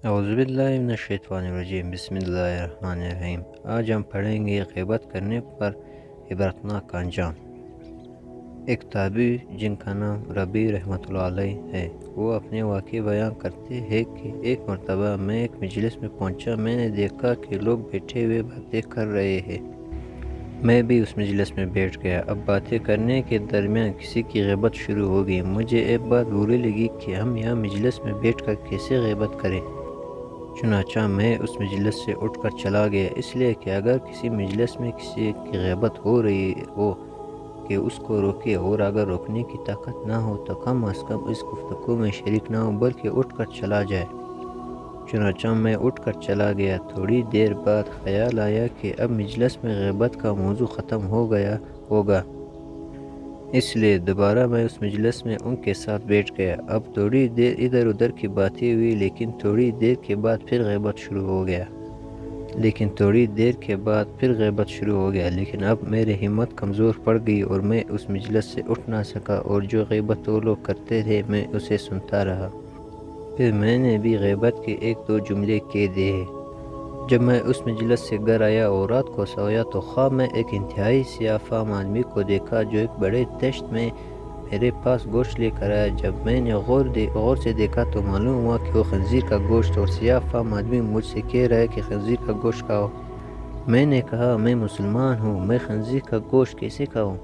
اعوذ باللہ من الشیطان الرجیم، بسم اللہ الرحمن الرحیم۔ آج ہم پڑھیں گے غیبت کرنے پر عبرتناک انجام۔ ایک تابعی جن کا نام ربیع رحمۃ اللہ علیہ ہے، وہ اپنے واقعے بیان کرتے ہیں کہ ایک مرتبہ میں ایک مجلس میں پہنچا۔ میں نے دیکھا کہ لوگ بیٹھے ہوئے باتیں کر رہے ہیں۔ میں بھی اس مجلس میں بیٹھ گیا۔ اب باتیں کرنے کے درمیان کسی کی غیبت شروع ہو گئی۔ مجھے ایک بات بری لگی کہ ہم یہاں مجلس میں بیٹھ کر کیسے غیبت کریں۔ چنانچہ میں اس مجلس سے اٹھ کر چلا گیا، اس لیے کہ اگر کسی مجلس میں کسی کی غیبت ہو رہی ہو کہ اس کو روکے، اور اگر روکنے کی طاقت نہ ہو تو کم از کم اس گفتگو میں شریک نہ ہو بلکہ اٹھ کر چلا جائے۔ چنانچہ میں اٹھ کر چلا گیا۔ تھوڑی دیر بعد خیال آیا کہ اب مجلس میں غیبت کا موضوع ختم ہو گیا ہوگا، اس لیے دوبارہ میں اس مجلس میں ان کے ساتھ بیٹھ گیا۔ اب تھوڑی دیر ادھر ادھر کی باتیں ہوئی، لیکن تھوڑی دیر کے بعد پھر غیبت شروع ہو گیا۔ لیکن اب میری ہمت کمزور پڑ گئی اور میں اس مجلس سے اٹھ نہ سکا، اور جو غیبت وہ لوگ کرتے تھے میں اسے سنتا رہا۔ پھر میں نے بھی غیبت کے ایک دو جملے کہہ دیے۔ جب میں اس مجلس سے گھر آیا اور رات کو سویا تو خواب میں ایک انتہائی سیاہ فام آدمی کو دیکھا جو ایک بڑے دشت میں میرے پاس گوشت لے کر آیا۔ جب میں نے غور سے دیکھا تو معلوم ہوا کہ وہ خنزیر کا گوشت، اور سیاہ فام آدمی مجھ سے کہہ رہا ہے کہ خنزیر کا گوشت کھاؤ۔ میں نے کہا میں مسلمان ہوں، میں خنزیر کا گوشت کیسے کھاؤں؟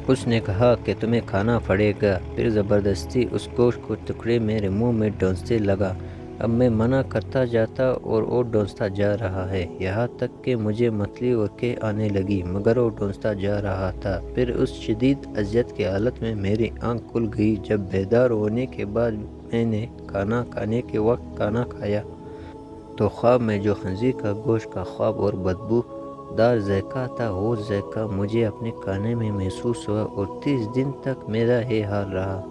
اس نے کہا کہ تمہیں کھانا پڑے گا۔ پھر زبردستی اس گوشت کو ٹکڑے میرے منہ میں ڈونسنے لگا۔ اب میں منع کرتا جاتا اور وہ ڈونستا جا رہا ہے، یہاں تک کہ مجھے متلی اور قے آنے لگی، مگر وہ ڈونستا جا رہا تھا۔ پھر اس شدید اذیت کی حالت میں میری آنکھ کھل گئی۔ جب بیدار ہونے کے بعد میں نے کھانا کھانے کے وقت کھانا کھایا تو خواب میں جو خنزیر کا گوشت کا خواب اور بدبو دار ذائقہ تھا، وہ ذائقہ مجھے اپنے کھانے میں محسوس ہوا، اور 30 دن تک میرا یہ حال رہا۔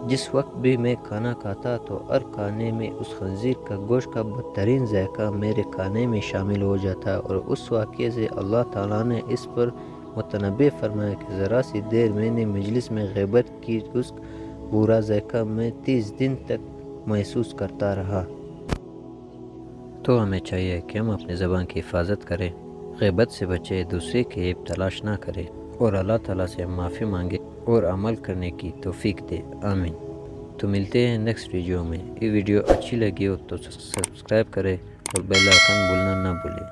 جس وقت بھی میں کھانا کھاتا تو ہر کھانے میں اس خنزیر کا گوشت کا بدترین ذائقہ میرے کھانے میں شامل ہو جاتا، اور اس واقعے سے اللہ تعالیٰ نے اس پر متنبہ فرمایا کہ ذرا سی دیر میں نے مجلس میں غیبت کی، اس برا ذائقہ میں 30 دن تک محسوس کرتا رہا۔ تو ہمیں چاہیے کہ ہم اپنے زبان کی حفاظت کریں، غیبت سے بچیں، دوسرے کی عیب تلاش نہ کریں، اور اللہ تعالیٰ سے معافی مانگیں اور عمل کرنے کی توفیق دے۔ آمین۔ تو ملتے ہیں نیکسٹ ویڈیو میں۔ یہ ویڈیو اچھی لگی ہو تو سبسکرائب کریں اور بیل آئیکن بولنا نہ بھولیں۔